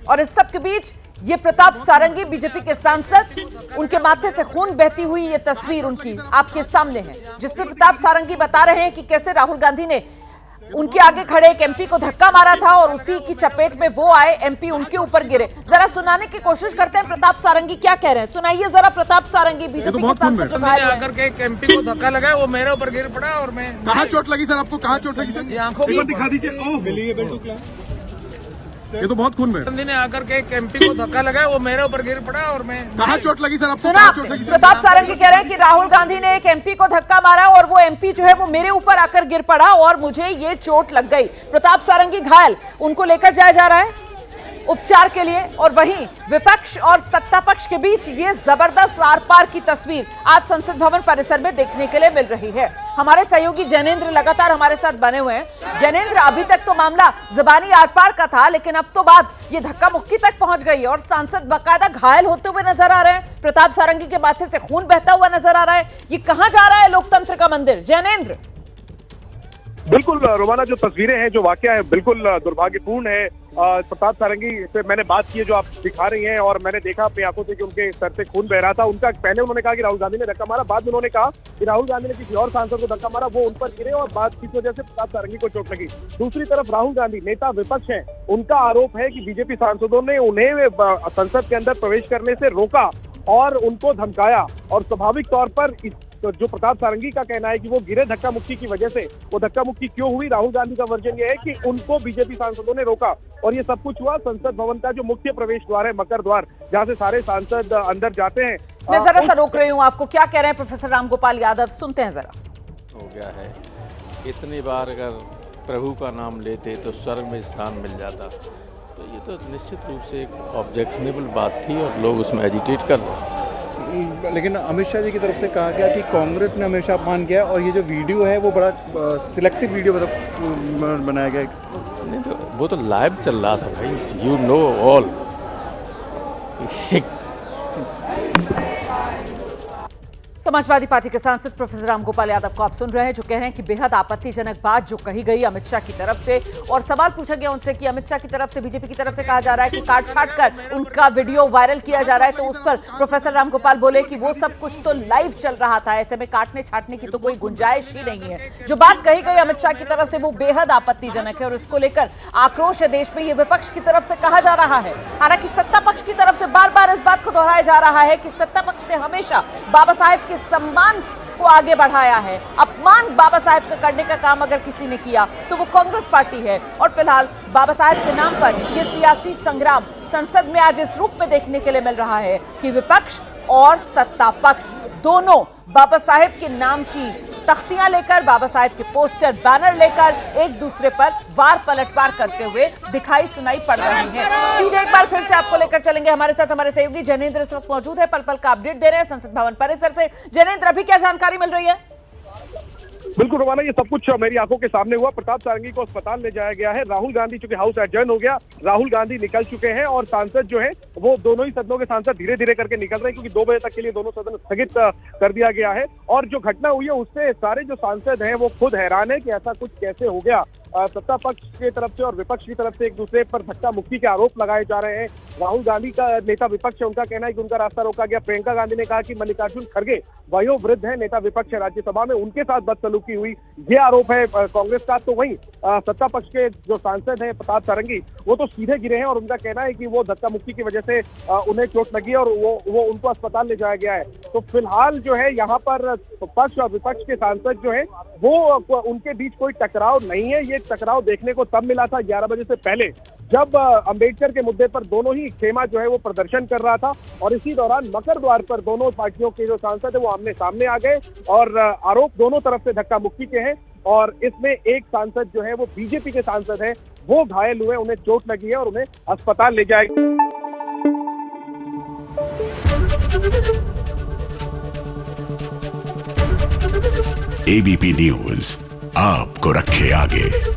और इस सब के बीच ये प्रताप सारंगी बीजेपी के सांसद, उनके माथे से खून बहती हुई ये तस्वीर उनकी आपके सामने है, जिसमें प्रताप सारंगी बता रहे हैं कि कैसे राहुल गांधी ने उनके आगे खड़े एक एमपी को धक्का मारा था और उसी की चपेट में वो आए, एमपी उनके ऊपर गिरे। जरा सुनाने की कोशिश करते हैं प्रताप सारंगी क्या कह रहे हैं, सुनाइए जरा। प्रताप सारंगी बीजेपी के सांसद जो घायल आकर के एक एमपी को धक्का लगाया, वो मेरे ऊपर गिर पड़ा और मैं। कहाँ चोट लगी सर आपको, कहाँ चोट लगी सर? आंखों में दिखा दीजिए। ये तो बहुत खून में। गांधी ने आकर के एक एमपी को धक्का लगाया, वो मेरे ऊपर गिर पड़ा और मैं। कहाँ चोट लगी सर आपको? सुना आपने? प्रताप सारंगी कह रहे हैं कि राहुल गांधी ने एक एमपी को धक्का मारा और वो एमपी जो है वो मेरे ऊपर आकर गिर पड़ा और मुझे ये चोट लग गई। प्रताप सारंगी घायल, उनको लेकर जाया जा रहा है उपचार के लिए। और वहीं विपक्ष और सत्ता पक्ष के बीच ये जबरदस्त आर पार की तस्वीर आज संसद भवन परिसर में देखने के लिए मिल रही है। हमारे सहयोगी जैनेंद्र लगातार हमारे साथ बने हुए हैं। जैनेंद्र, अभी तक तो मामला जबानी आर पार का था, लेकिन अब तो बात ये धक्का मुक्की तक पहुंच गई है और सांसद बाकायदा घायल होते हुए नजर आ रहे हैं। प्रताप सारंगी के माथे से खून बहता हुआ नजर आ रहा है। ये कहां जा रहा है लोकतंत्र का मंदिर? जैनेंद्र। बिल्कुल रोमाना, जो तस्वीरें हैं, जो वाकया है, बिल्कुल दुर्भाग्यपूर्ण है। प्रताप सारंगी से मैंने बात की है, जो आप दिखा रही हैं, और मैंने देखा अपनी आंखों से कि उनके सर से खून बह रहा था। उनका पहले उन्होंने कहा कि राहुल गांधी ने धक्का मारा, बाद में उन्होंने कहा कि राहुल गांधी ने किसी और सांसद को धक्का मारा, वो उन पर गिरे और बात की वजह से प्रताप सारंगी को चोट लगी। दूसरी तरफ राहुल गांधी नेता विपक्ष हैं, उनका आरोप है कि बीजेपी सांसदों ने उन्हें संसद के अंदर प्रवेश करने से रोका और उनको धमकाया। और स्वाभाविक तौर पर तो जो प्रताप सारंगी का कहना है कि वो गिरे धक्का मुक्की की वजह से, वो धक्का मुक्की क्यों हुई, राहुल गांधी का वर्जन ये है कि उनको बीजेपी सांसदों ने रोका। और ये सब कुछ हुआ संसद भवन का जो मुख्य प्रवेश द्वार है, मकर द्वार, जहां से सारे सांसद अंदर जाते हैं। मैं जरा सा रोक रही हूँ आपको, क्या कह रहे हैं प्रोफेसर रामगोपाल यादव, सुनते हैं जरा। हो गया है, इतनी बार अगर प्रभु का नाम लेते तो स्वर्ग में स्थान मिल जाता, तो ये तो निश्चित रूप से एक ऑब्जेक्शनेबल बात थी और लोग उसमें एजिटेट कर रहे हैं। लेकिन अमित शाह जी की तरफ से कहा गया कि कांग्रेस ने हमेशा अपमान किया और ये जो वीडियो है वो बड़ा सिलेक्टिव वीडियो बनाया गया है। नहीं तो वो तो लाइव चल रहा था भाई, you know all. Samajwadi party के सांसद प्रोफेसर रामगोपाल यादव को आप सुन रहे हैं, जो कह रहे हैं कि बेहद आपत्तिजनक बात जो कही गई अमित शाह की तरफ से। और सवाल पूछा गया उनसे कि अमित शाह की तरफ से, बीजेपी की तरफ से कहा जा रहा है कि काट छाट कर उनका वीडियो वायरल किया जा रहा है, तो उस पर प्रोफेसर रामगोपाल बोले कि वो सब कुछ तो लाइव चल रहा था, ऐसे में काटने छाटने की तो कोई गुंजाइश ही नहीं है। जो बात कही गई अमित शाह की तरफ से वो बेहद आपत्तिजनक है और इसको लेकर आक्रोश है देश में, ये विपक्ष की तरफ से कहा जा रहा है। हालांकि सत्ता पक्ष की तरफ से बार बार इस बात को दोहराया जा रहा है कि सत्ता पक्ष ने हमेशा बाबा साहेब के सम्मान को आगे बढ़ाया है। अपमान बाबा साहेब का करने का काम अगर किसी ने किया तो वो कांग्रेस पार्टी है। और फिलहाल बाबा साहेब के नाम पर ये सियासी संग्राम संसद में आज इस रूप में देखने के लिए मिल रहा है कि विपक्ष और सत्ता पक्ष दोनों बाबा साहेब के नाम की तख्तियां लेकर, बाबा साहेब के पोस्टर बैनर लेकर एक दूसरे पर वार पलटवार करते हुए दिखाई सुनाई पड़ रही हैं। सीधे एक बार फिर से आपको लेकर चलेंगे, हमारे साथ हमारे सहयोगी जैनेंद्र इस वक्त मौजूद है, पल पल का अपडेट दे रहे हैं संसद भवन परिसर से। जैनेंद्र, अभी क्या जानकारी मिल रही है? बिल्कुल रोमाना, ये सब कुछ मेरी आंखों के सामने हुआ। प्रताप सारंगी को अस्पताल ले जाया गया है। राहुल गांधी, चूंकि हाउस एडजर्न हो गया, राहुल गांधी निकल चुके हैं और सांसद जो है वो दोनों ही सदनों के सांसद धीरे धीरे करके निकल रहे हैं, क्योंकि 2 बजे तक के लिए दोनों सदन स्थगित कर दिया गया है। और जो घटना हुई है उससे सारे जो सांसद हैं वो खुद हैरान है कि ऐसा कुछ कैसे हो गया। सत्ता पक्ष की तरफ से और विपक्ष की तरफ से एक दूसरे पर धक्का मुक्की के आरोप लगाए जा रहे हैं। राहुल गांधी का नेता विपक्ष है, उनका कहना है कि उनका रास्ता रोका गया। प्रियंका गांधी ने कहा कि मल्लिकार्जुन खड़गे वयोवृद्ध है, नेता विपक्ष है राज्यसभा में, उनके साथ बदसलूकी हुई, ये आरोप है कांग्रेस का। तो वहीं सत्ता पक्ष के जो सांसद हैं प्रताप सारंगी, वो तो सीधे गिरे हैं और उनका कहना है कि वो धक्का मुक्की की वजह से उन्हें चोट लगी है और वो उनको अस्पताल ले जाया गया है। तो फिलहाल जो है यहाँ पर पक्ष और विपक्ष के सांसद जो है वो उनके बीच कोई टकराव नहीं है। ये टकराव देखने को तब मिला था 11 बजे से पहले, जब अंबेडकर के मुद्दे पर दोनों ही खेमा जो है वो प्रदर्शन कर रहा था। और इसी दौरान मकर द्वार पर दोनों पार्टियों के जो सांसद है वो आमने सामने आ गए और आरोप दोनों तरफ से धक्का मुक्की के हैं। और इसमें एक सांसद जो है वो बीजेपी के सांसद हैं, वो घायल हुए, उन्हें चोट लगी है और उन्हें अस्पताल ले जाएगा। एबीपी न्यूज आपको रखे आगे।